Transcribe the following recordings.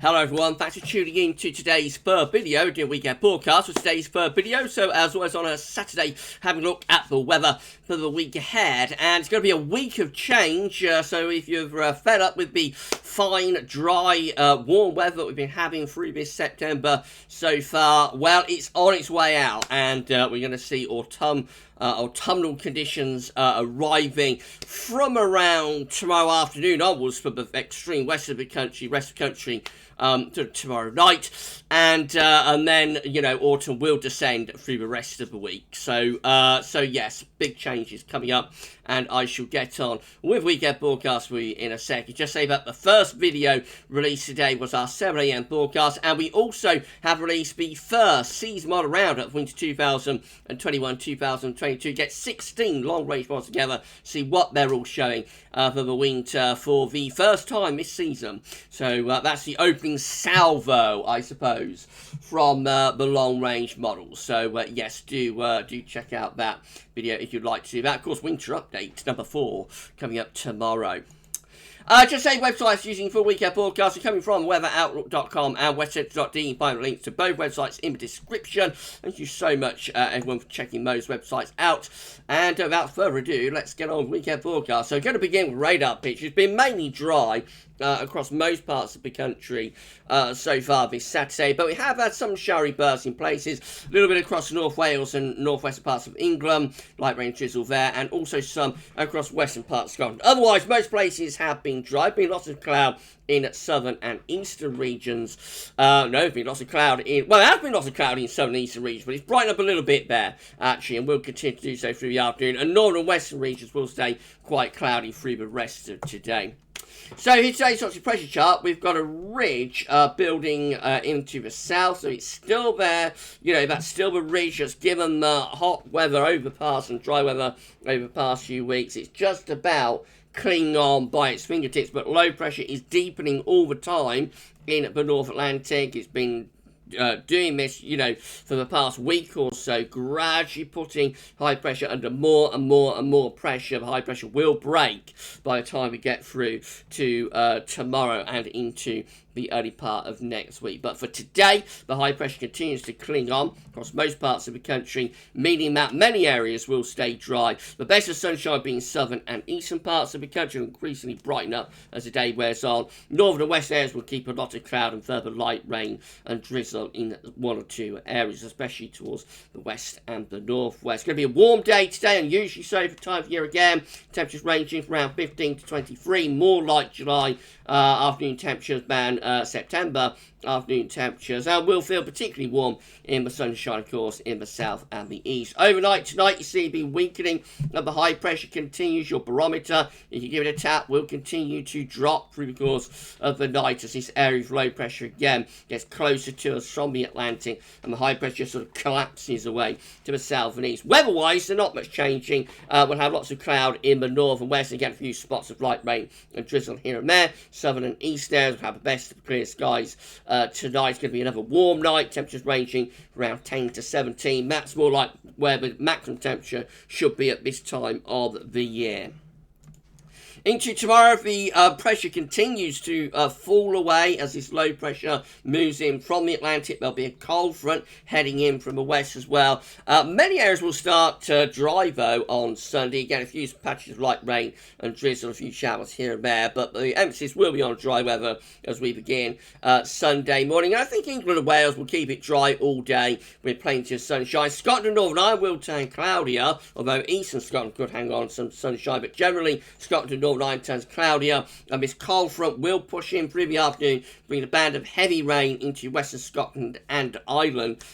Hello everyone, thanks for tuning in to today's third video, the weekend podcast for today's third video. So as always on a Saturday, having a look at the weather for the week ahead. And it's going to be a week of change, so if you've fed up with the fine, dry, warm weather that we've been having through this September so far, well, it's on its way out. And we're going to see autumnal conditions arriving from around tomorrow afternoon onwards for the extreme west of the country, to tomorrow night, and then autumn will descend through the rest of the week. So yes, big changes coming up, and I shall get on with weekend broadcast for you in a second. Just say that the first video released today was our 7 AM broadcast, and we also have released the first season model roundup for winter 2021-2022. Get 16 long range models together, see what they're all showing for the winter for the first time this season. So that's the opening salvo, I suppose, from the long range models. So yes, do check out that video if you'd like to. That, of course, winter update number 4 coming up tomorrow. Just say websites using for weekend broadcasts are coming from weatheroutlook.com and westcentre.de. Find links to both websites in the description. Thank you so much, everyone, for checking those websites out. And without further ado, let's get on with weekend broadcast. So, going to begin with radar pitch. It's been mainly dry across most parts of the country so far this Saturday, but we have had some showery bursts in places, a little bit across North Wales and northwestern parts of England, light rain drizzle there, and also some across western parts of Scotland. Otherwise, most places have been dry, been lots of cloud in southern and eastern regions. No, there's been lots of cloud in, well, there has been lots of cloud in southern and eastern regions, but it's brightened up a little bit there, actually, and will continue to do so through the afternoon, and northern and western regions will stay quite cloudy through the rest of today. So here's today's toxic pressure chart. We've got a ridge building into the south, so it's still there. That's still the ridge that's given the hot weather over the past and dry weather over the past few weeks. It's just about clinging on by its fingertips, but low pressure is deepening all the time in the North Atlantic. It's been doing this, for the past week or so, gradually putting high pressure under more and more and more pressure. The high pressure will break by the time we get through to tomorrow and into the early part of next week. But for today, the high pressure continues to cling on across most parts of the country, meaning that many areas will stay dry. The best of sunshine being southern and eastern parts of the country will increasingly brighten up as the day wears on. Northern and west areas will keep a lot of cloud and further light rain and drizzle in one or two areas, especially towards the west and the northwest. It's going to be a warm day today, unusually so for time of year again. Temperatures ranging from around 15 to 23, more like July afternoon temperatures than September afternoon temperatures, and will feel particularly warm in the sunshine, of course, in the south and the east. Overnight tonight, you see the weakening of the high pressure continues. Your barometer, if you give it a tap, will continue to drop through the course of the night as this area of low pressure again gets closer to us from the Atlantic, and the high pressure sort of collapses away to the south and east. Weather-wise, there's not much changing. We'll have lots of cloud in the north and west, and get a few spots of light rain and drizzle here and there. Southern and east areas will have the best of clear skies. Tonight's going to be another warm night, temperatures ranging around 10 to 17. That's more like where the maximum temperature should be at this time of the year. Into tomorrow, the pressure continues to fall away as this low pressure moves in from the Atlantic. There'll be a cold front heading in from the west as well. Many areas will start dry, though, on Sunday. Again, a few patches of light rain and drizzle, a few showers here and there. But the emphasis will be on dry weather as we begin Sunday morning. And I think England and Wales will keep it dry all day with plenty of sunshine. Scotland and Northern Ireland will turn cloudier, although eastern Scotland could hang on some sunshine. But generally, Scotland and Northern Ireland turns cloudier, and this cold front will push in through the afternoon, bringing a band of heavy rain into western Scotland and Ireland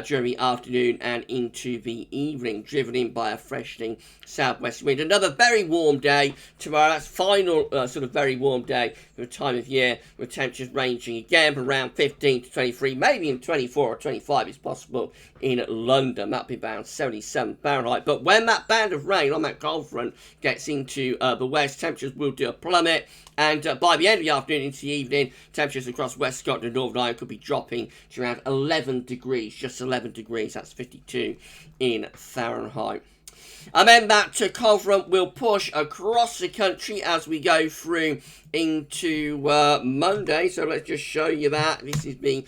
during the afternoon and into the evening, driven in by a freshening southwest wind. Another very warm day tomorrow. That's final sort of very warm day for the time of year, with temperatures ranging again from around 15 to 23, maybe in 24 or 25 is possible in London. That'll be around 77 Fahrenheit. But when that band of rain on that cold front gets into the west, temperatures will do a plummet, and by the end of the afternoon into the evening, temperatures across West Scotland and Northern Ireland could be dropping to around 11 degrees, just 11 degrees, that's 52 in Fahrenheit. And then that cold front will push across the country as we go through into Monday. So let's just show you that. This is the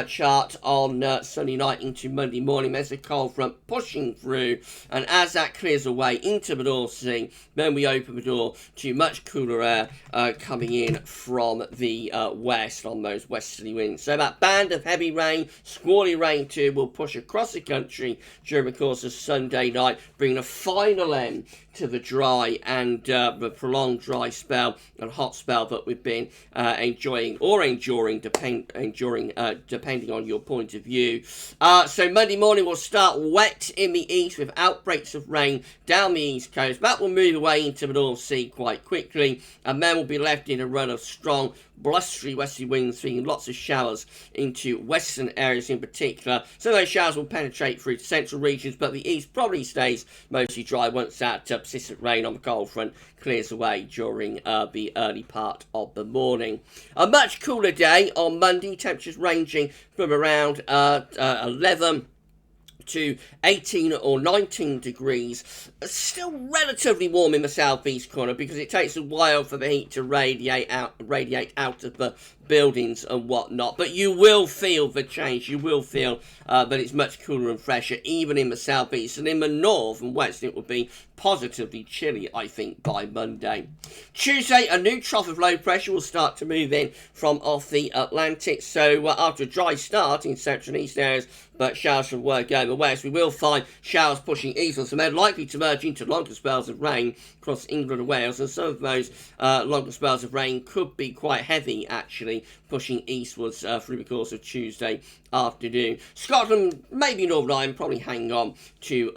chart on Sunday night into Monday morning. There's a cold front pushing through, and as that clears away into the North Sea, then we open the door to much cooler air coming in from the west on those westerly winds. So that band of heavy rain, squally rain too, will push across the country during the course of Sunday night, bringing a final end to the dry and the prolonged dry spell and hot spell that we've been enjoying or enduring, depending on your point of view. So Monday morning will start wet in the east with outbreaks of rain down the east coast. That will move away into the North Sea quite quickly, and then we'll be left in a run of strong blustery westerly winds, bringing lots of showers into western areas in particular. So those showers will penetrate through to central regions, but the east probably stays mostly dry once that persistent rain on the cold front clears away during the early part of the morning. A much cooler day on Monday, temperatures ranging from around 11 to 18 or 19 degrees. Still relatively warm in the southeast corner because it takes a while for the heat to radiate out of the buildings and whatnot, but you will feel the change. You will feel that it's much cooler and fresher even in the southeast, and in the north and west it will be positively chilly, I think, by Monday. Tuesday, a new trough of low pressure will start to move in from off the Atlantic, so after a dry start in central and east areas, but showers from work over west, we will find showers pushing eastwards, and they're likely to merge into longer spells of rain across England and Wales, and some of those longer spells of rain could be quite heavy, actually, pushing eastwards through the course of Tuesday afternoon. Scotland, maybe Northern Ireland, probably hang on to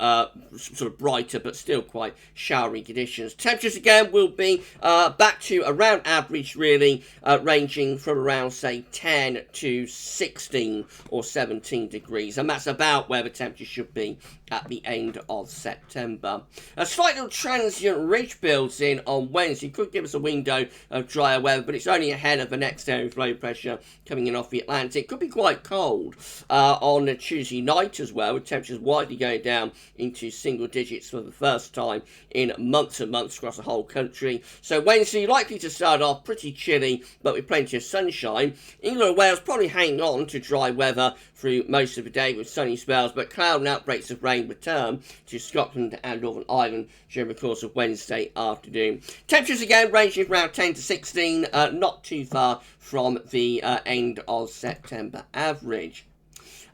sort of brighter but still quite showery conditions. Temperatures again will be back to around average, really, ranging from around, say, 10 to 16 or 17 degrees, and that's about where the temperature should be at the end of September. A slight little transient ridge builds in on Wednesday. Could give us a window of drier weather, but it's only ahead of the next area of low pressure coming in off the Atlantic. Could be quite cold on Tuesday night as well, with temperatures widely going down into single digits for the first time in months and months across the whole country. So Wednesday likely to start off pretty chilly, but with plenty of sunshine. England and Wales probably hang on to dry weather through most of the day with sunny spells, but cloud and outbreaks of rain return to Scotland and Northern Ireland during the course of Wednesday afternoon. Temperatures again ranging from around 10 to 16, not too far from the end of September average.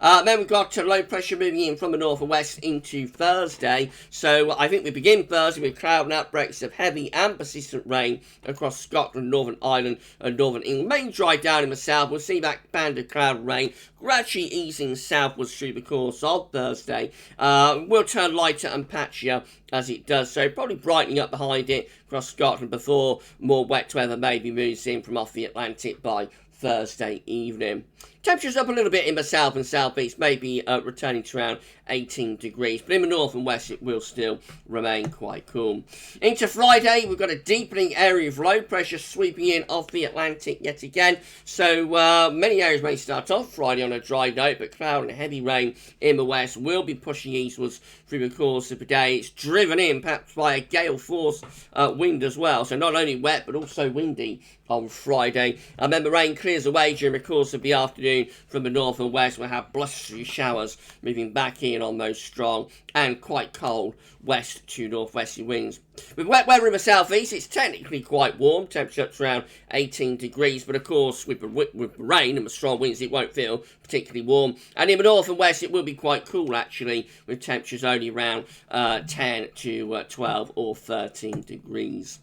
Then we've got low pressure moving in from the north and west into Thursday. So I think we begin Thursday with cloud and outbreaks of heavy and persistent rain across Scotland, Northern Ireland and Northern England. May dry down in the south. We'll see that band of cloud and rain gradually easing southwards through the course of Thursday. Will turn lighter and patchier as it does so, probably brightening up behind it across Scotland before more wet weather maybe moves in from off the Atlantic by Thursday evening. Temperatures up a little bit in the south and southeast, maybe returning to around 18 degrees, but in the north and west it will still remain quite cool. Into Friday, we've got a deepening area of low pressure sweeping in off the Atlantic yet again, so many areas may start off Friday on a dry note, but cloud and heavy rain in the west will be pushing eastwards through the course of the day. It's driven in perhaps by a gale force wind as well, so not only wet but also windy on Friday, and then the rain clears away during the course of the afternoon from the north and west. We'll have blustery showers moving back in on those strong and quite cold west to northwesterly winds. With wet weather in the southeast, it's technically quite warm, temperature up to around 18 degrees, but of course with the rain and the strong winds it won't feel particularly warm. And in the north and west it will be quite cool actually, with temperatures only around 10 to 12 or 13 degrees.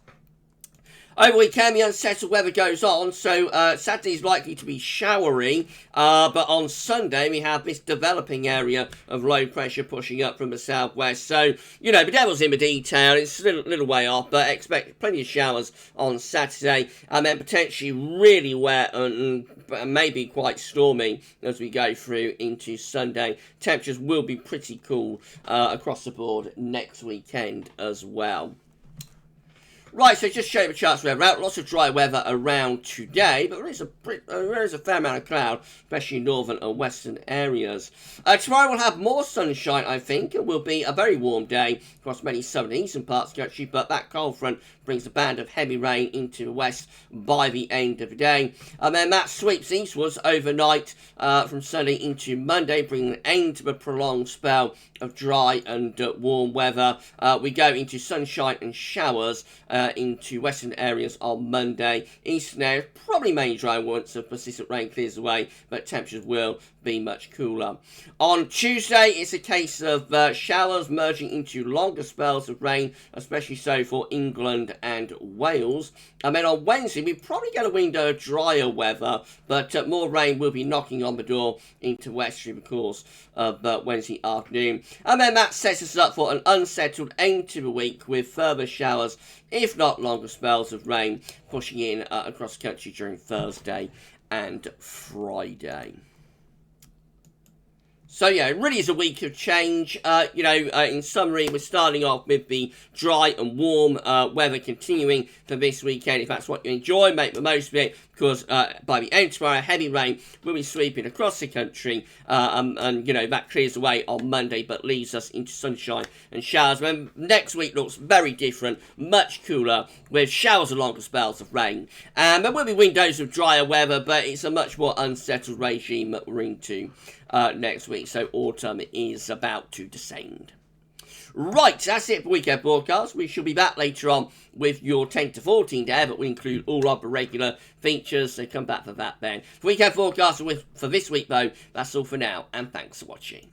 Over the weekend, the unsettled weather goes on, so Saturday is likely to be showery, but on Sunday we have this developing area of low pressure pushing up from the southwest. So, you know, the devil's in the detail. It's a little way off, but expect plenty of showers on Saturday, and then potentially really wet and maybe quite stormy as we go through into Sunday. Temperatures will be pretty cool across the board next weekend as well. Right, so just show you the charts weather out. Lots of dry weather around today, but there is a fair amount of cloud, especially in northern and western areas. Tomorrow we'll have more sunshine, I think. It will be a very warm day across many southern and eastern parts of the country, but that cold front brings a band of heavy rain into the west by the end of the day. And then that sweeps eastwards overnight from Sunday into Monday, bringing an end to the prolonged spell of dry and warm weather. We go into sunshine and showers into western areas on Monday. Eastern areas probably mainly dry once the persistent rain clears away, but temperatures will be much cooler. On Tuesday, it's a case of showers merging into longer spells of rain, especially so for England and Wales. And then on Wednesday, we probably get a window of drier weather, but more rain will be knocking on the door into West through the course of Wednesday afternoon. And then that sets us up for an unsettled end to the week with further showers, if not longer spells of rain, pushing in across the country during Thursday and Friday. So yeah, it really is a week of change. In summary, we're starting off with the dry and warm weather continuing for this weekend. If that's what you enjoy, make the most of it, because by the end of tomorrow, heavy rain will be sweeping across the country, and that clears away on Monday, but leaves us into sunshine and showers. Then next week looks very different, much cooler, with showers and longer spells of rain. And there will be windows of drier weather, but it's a much more unsettled regime that we're into next week. So autumn is about to descend. Right, that's it for Weekend Broadcast. We shall be back later on with your 10 to 14 day, but we include all of the regular features, so come back for that then. For Weekend Forecast for this week, though, that's all for now, and thanks for watching.